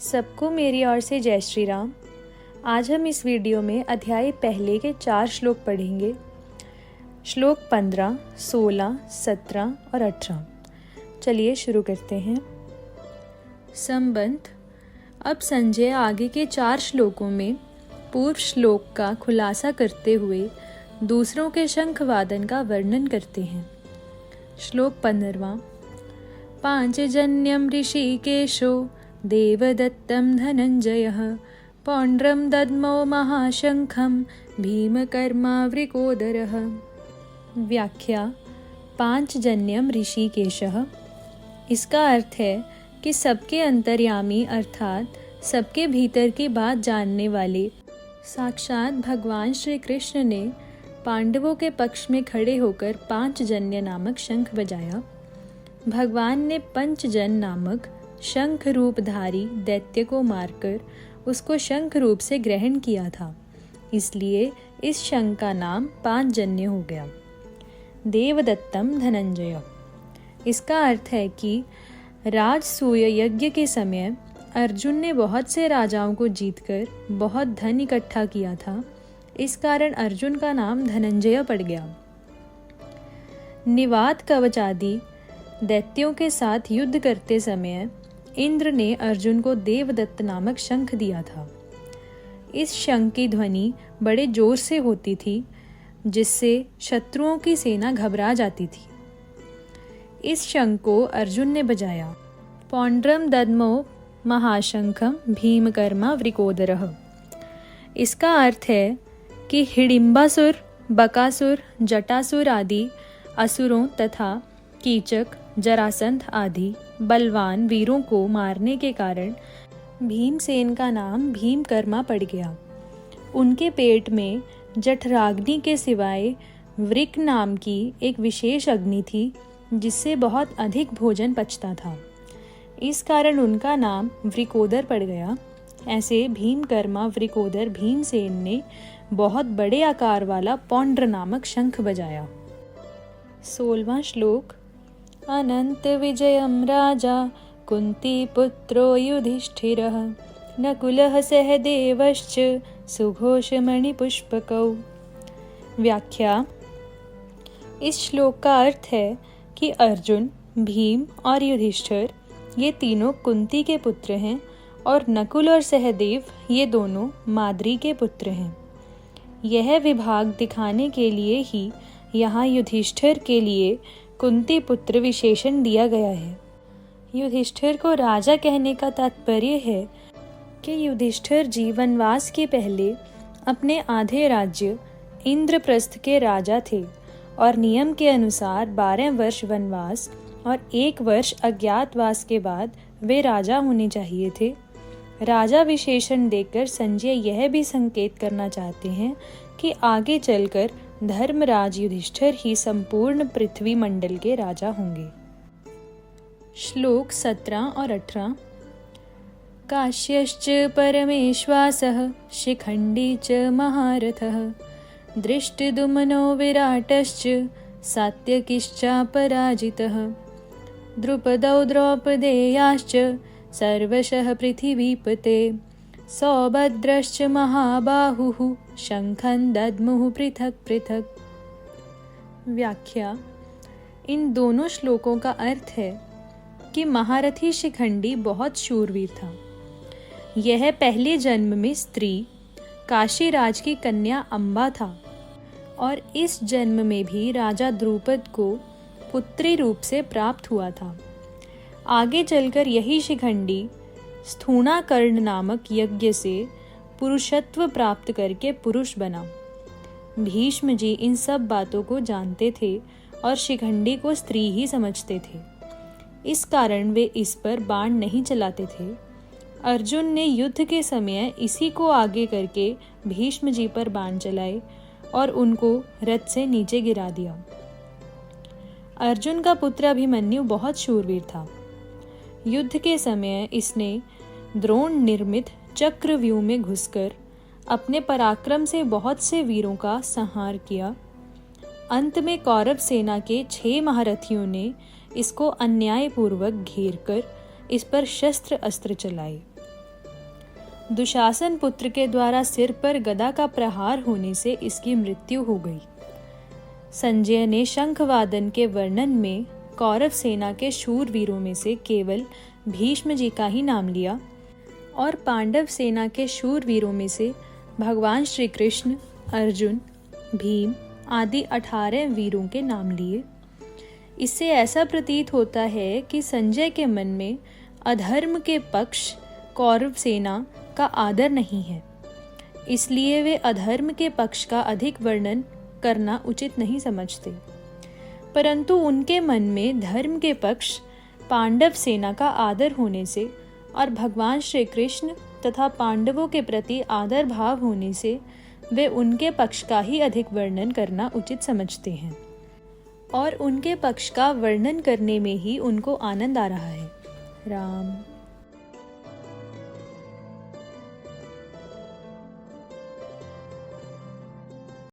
सबको मेरी ओर से जय श्री राम। आज हम इस वीडियो में अध्याय पहले के 4 श्लोक पढ़ेंगे। श्लोक 15, 16, 17 और 18। चलिए शुरू करते हैं। संबंध। अब संजय आगे के 4 श्लोकों में पूर्व श्लोक का खुलासा करते हुए दूसरों के शंख वादन का वर्णन करते हैं। श्लोक 15वां। पांचजन्यम ऋषिकेशो देवदत्तं धनंजयः पौंड्रं दद्मो महाशंखं भीमकर्मावृकोदरः। व्याख्या। पांचजन्यम ऋषिकेशः। इसका अर्थ है कि सबके अंतर्यामी अर्थात सबके भीतर की बात जानने वाले साक्षात भगवान श्री कृष्ण ने पांडवों के पक्ष में खड़े होकर पांचजन्य नामक शंख बजाया। भगवान ने पंचजन नामक शंख रूपधारी दैत्य को मारकर उसको शंख रूप से ग्रहण किया था, इसलिए इस शंख का नाम पांचजन्य हो गया। देवदत्तम धनंजय। इसका अर्थ है कि राजसूय यज्ञ के समय अर्जुन ने बहुत से राजाओं को जीतकर बहुत धन इकट्ठा किया था, इस कारण अर्जुन का नाम धनंजय पड़ गया। निवात कवच आदि दैत्यों के साथ युद्ध करते समय इंद्र ने अर्जुन को देवदत्त नामक शंख दिया था। इस शंख की ध्वनि बड़े जोर से होती थी, जिससे शत्रुओं की सेना घबरा जाती थी। इस शंख को अर्जुन ने बजाया। पौंड्रम दद्मो महाशंखम भीमकर्मा वृकोदरः। इसका अर्थ है कि हिडिंबासुर, बकासुर, जटासुर आदि असुरों तथा कीचक, जरासंध आदि बलवान वीरों को मारने के कारण भीमसेन का नाम भीमकर्मा पड़ गया। उनके पेट में जठराग्नि के सिवाय वृक नाम की एक विशेष अग्नि थी, जिससे बहुत अधिक भोजन पचता था, इस कारण उनका नाम वृकोदर पड़ गया। ऐसे भीमकर्मा वृकोदर भीमसेन ने बहुत बड़े आकार वाला पौंड्र नामक शंख बजाया। 16वां श्लोक। अनंत विजयम राजा कुंती पुत्रो युधिष्ठिरः नकुलः सहदेवश्च सुघोषमणिपुष्पकौ। व्याख्या। इस श्लोक का अर्थ है कि अर्जुन, भीम और युधिष्ठिर ये तीनों कुंती के पुत्र हैं और नकुल और सहदेव ये दोनों माद्री के पुत्र हैं। यह विभाग दिखाने के लिए ही यहाँ युधिष्ठिर के लिए कुंती पुत्र विशेषण दिया गया है। युधिष्ठिर को राजा कहने का तात्पर्य है कि युधिष्ठिर जी वनवास के पहले अपने आधे राज्य इंद्रप्रस्थ के राजा थे और नियम के अनुसार 12 वर्ष वनवास और 1 वर्ष अज्ञातवास के बाद वे राजा होने चाहिए थे। राजा विशेषण देकर संजय यह भी संकेत करना चाहते हैं कि आगे चलकर धर्मराज युधिष्ठिर ही संपूर्ण पृथ्वी मंडल के राजा होंगे। श्लोक 17 और 18। काश्यश्च परमेश्वासः शिखंडी च महारथः दृष्टद्युम्नो विराटश्च सात्यकिश्चापराजितः द्रुपदौ द्रौपदेयाश्च सर्वशः पृथिवीपते सौभद्रश्च महाबाहुः शंखं दद्मुः पृथक पृथक। व्याख्या। इन दोनों श्लोकों का अर्थ है कि महारथी शिखंडी बहुत शूरवीर था। यह पहले जन्म में स्त्री काशीराज की कन्या अम्बा था और इस जन्म में भी राजा द्रुपद को पुत्री रूप से प्राप्त हुआ था। आगे चलकर यही शिखंडी स्थूणाकर्ण नामक यज्ञ से पुरुषत्व प्राप्त करके पुरुष बना। भीष्म जी इन सब बातों को जानते थे और शिखंडी को स्त्री ही समझते थे, इस कारण वे इस पर बाण नहीं चलाते थे। अर्जुन ने युद्ध के समय इसी को आगे करके भीष्म जी पर बाण चलाए और उनको रथ से नीचे गिरा दिया। अर्जुन का पुत्र अभिमन्यु बहुत शूरवीर था। युद्ध के समय इसने द्रोण निर्मित चक्रव्यूह में घुसकर अपने पराक्रम से बहुत से वीरों का संहार किया। अंत में कौरव सेना के 6 महारथियों ने इसको अन्यायपूर्वक घेर कर इस पर शस्त्र अस्त्र चलाए। दुशासन पुत्र के द्वारा सिर पर गदा का प्रहार होने से इसकी मृत्यु हो गई। संजय ने शंखवादन के वर्णन में कौरव सेना के शूरवीरों में से केवल भीष्म जी का ही नाम लिया और पांडव सेना के शूरवीरों में से भगवान श्री कृष्ण, अर्जुन, भीम आदि 18 वीरों के नाम लिए। इससे ऐसा प्रतीत होता है कि संजय के मन में अधर्म के पक्ष कौरव सेना का आदर नहीं है, इसलिए वे अधर्म के पक्ष का अधिक वर्णन करना उचित नहीं समझते, परंतु उनके मन में धर्म के पक्ष पांडव सेना का आदर होने से और भगवान श्री कृष्ण तथा पांडवों के प्रति आदर भाव होने से वे उनके पक्ष का ही अधिक वर्णन करना उचित समझते हैं और उनके पक्ष का वर्णन करने में ही उनको आनंद आ रहा है। राम।